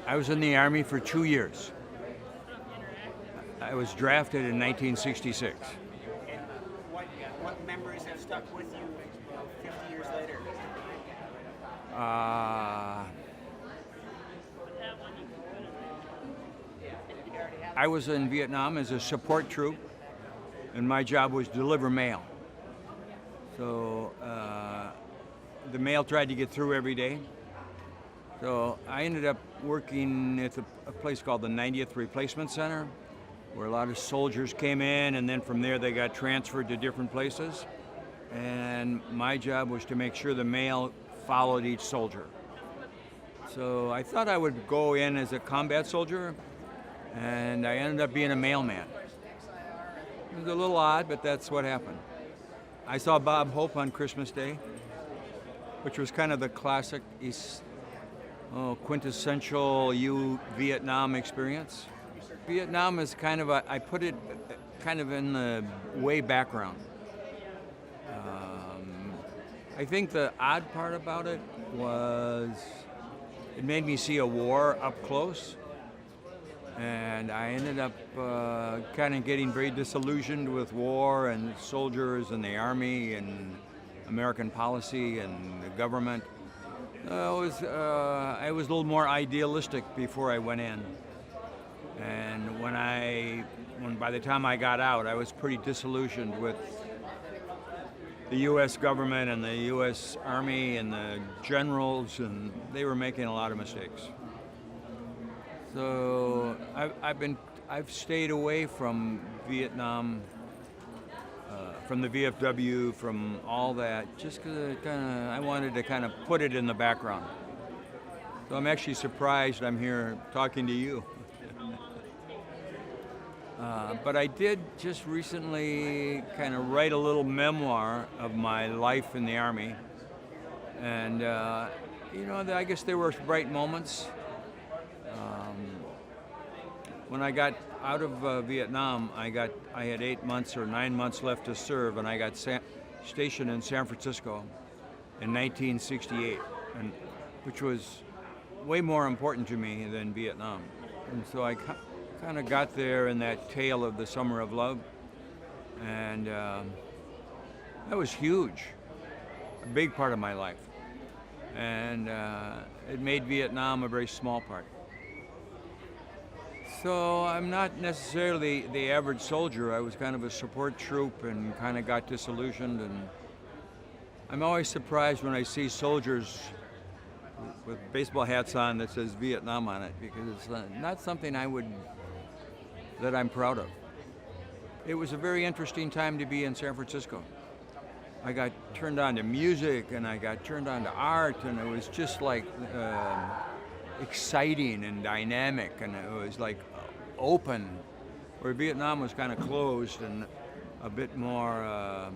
I was in the Army for 2 years. I was drafted in 1966. And what memories have stuck with you 50 years later? I was in Vietnam as a support troop, and my job was to deliver mail. So the mail tried to get through every day. So I ended up working at a place called the 90th Replacement Center, where a lot of soldiers came in, and then from there they got transferred to different places. And my job was to make sure the mail followed each soldier. So I thought I would go in as a combat soldier, and I ended up being a mailman. It was a little odd, but that's what happened. I saw Bob Hope on Christmas Day, which was kind of the classic quintessential Vietnam experience. Vietnam is kind of I put it kind of in the way background. I think the odd part about it was it made me see a war up close, and I ended up kind of getting very disillusioned with war and soldiers and the army and American policy and the government. I was a little more idealistic before I went in, and when by the time I got out, I was pretty disillusioned with the U.S. government and the U.S. Army and the generals, and they were making a lot of mistakes. So I've stayed away from Vietnam, from the VFW, from all that, just because I wanted to kind of put it in the background. So I'm actually surprised I'm here talking to you. But I did just recently kind of write a little memoir of my life in the Army. And, I guess there were bright moments. When I got out of Vietnam, I had 8 months or 9 months left to serve, and I got stationed in San Francisco in 1968, which was way more important to me than Vietnam. And so I kind of got there in that tale of the Summer of Love, and that was huge, a big part of my life. And it made Vietnam a very small part. So I'm not necessarily the average soldier. I was kind of a support troop and kind of got disillusioned. And I'm always surprised when I see soldiers with baseball hats on that says Vietnam on it, because it's not something that I'm proud of. It was a very interesting time to be in San Francisco. I got turned on to music, and I got turned on to art, and it was just like exciting and dynamic, and it was like open, where Vietnam was kind of closed and a bit more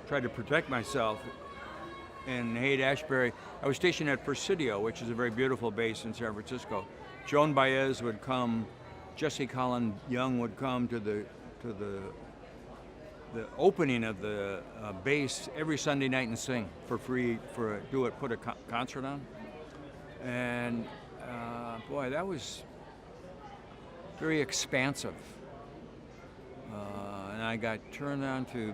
tried to protect myself. In Haight-Ashbury, I was stationed at Presidio, which is a very beautiful base in San Francisco. Joan Baez would come, Jesse Colin Young would come to the opening of the base every Sunday night and sing for free, put a concert on. And boy, that was very expansive. And I got turned on to,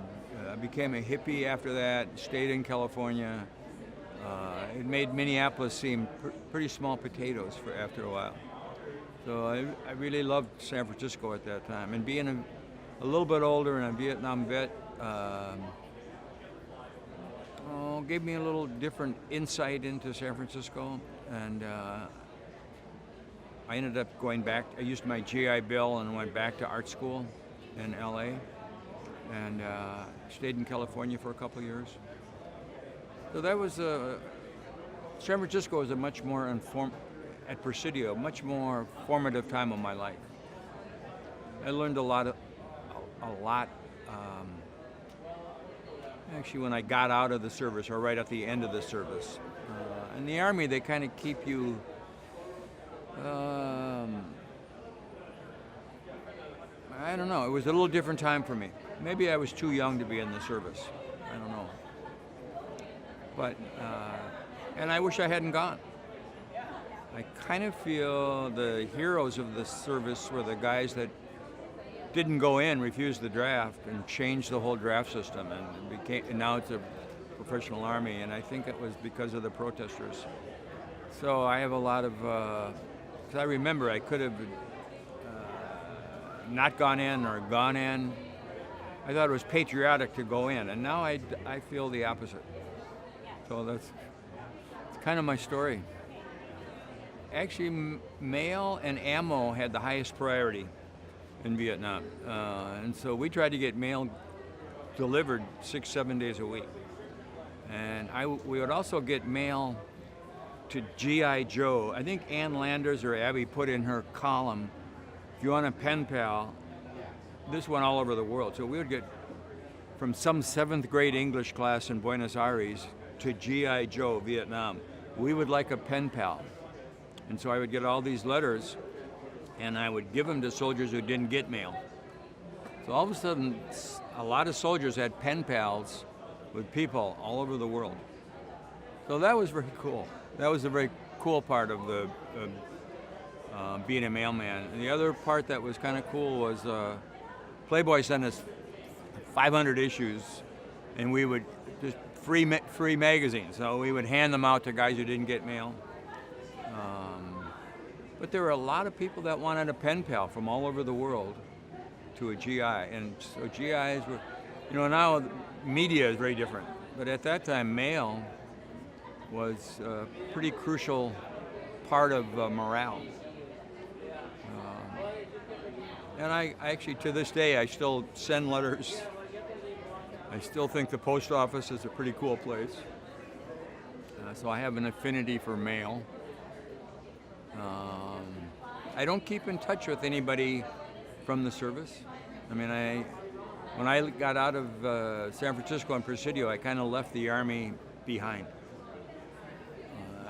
I became a hippie after that, stayed in California. It made Minneapolis seem pretty small potatoes after a while. So I really loved San Francisco at that time. And being a little bit older and a Vietnam vet, gave me a little different insight into San Francisco. And I ended up going back. I used my GI Bill and went back to art school in LA, and stayed in California for a couple of years. So that was San Francisco was a much more at Presidio, much more formative time of my life. I learned a lot. Actually, when I got out of the service, or right at the end of the service. In the Army, they kind of keep you I don't know. It was a little different time for me. Maybe I was too young to be in the service. I don't know. But, and I wish I hadn't gone. I kind of feel the heroes of the service were the guys that didn't go in, refused the draft, and changed the whole draft system, and now it's a professional army. And I think it was because of the protesters. So I have a lot of. Because I remember I could have not gone in or gone in. I thought it was patriotic to go in, and now I feel the opposite. So it's kind of my story. Actually, mail and ammo had the highest priority in Vietnam. And so we tried to get mail delivered 6-7 days a week. And we would also get mail to G.I. Joe. I think Ann Landers or Abby put in her column, if you want a pen pal, this went all over the world. So we would get from some 7th grade English class in Buenos Aires to G.I. Joe, Vietnam. We would like a pen pal. And so I would get all these letters, and I would give them to soldiers who didn't get mail. So all of a sudden, a lot of soldiers had pen pals with people all over the world. So that was very cool. That was a very cool part of the being a mailman. And the other part that was kind of cool was Playboy sent us 500 issues, and we would just free magazines. So we would hand them out to guys who didn't get mail. But there were a lot of people that wanted a pen pal from all over the world to a GI. And so GIs were, now media is very different. But at that time, mail was a pretty crucial part of morale. And I actually, to this day, I still send letters. I still think the post office is a pretty cool place. So I have an affinity for mail. I don't keep in touch with anybody from the service. I mean, when I got out of San Francisco and Presidio, I kind of left the Army behind.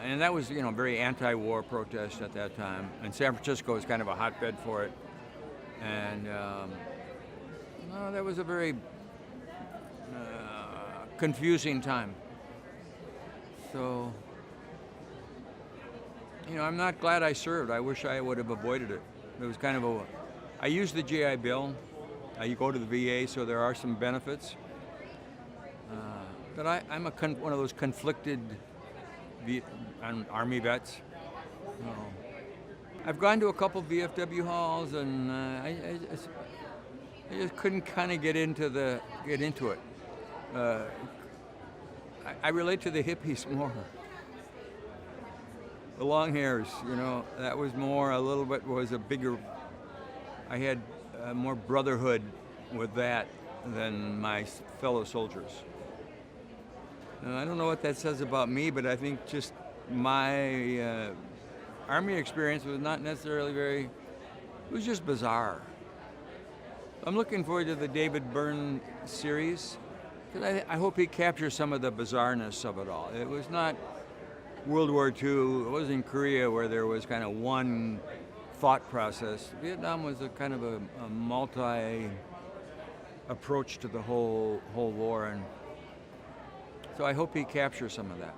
And that was, very anti-war protest at that time. And San Francisco was kind of a hotbed for it. And that was a very confusing time. So, I'm not glad I served. I wish I would have avoided it. It was kind of I used the GI Bill. You go to the VA, so there are some benefits. But I'm one of those conflicted Army vets. I've gone to a couple VFW halls, and I just couldn't kind of get into it. I relate to the hippies more. The long hairs, that was I had more brotherhood with that than my fellow soldiers. I don't know what that says about me, but I think just my Army experience was not necessarily it was just bizarre. I'm looking forward to the David Byrne series, because I hope he captures some of the bizarreness of it all. It was not World War II, it wasn't Korea where there was kind of one thought process. Vietnam was a kind of a multi-approach to the whole war, and so I hope he captures some of that.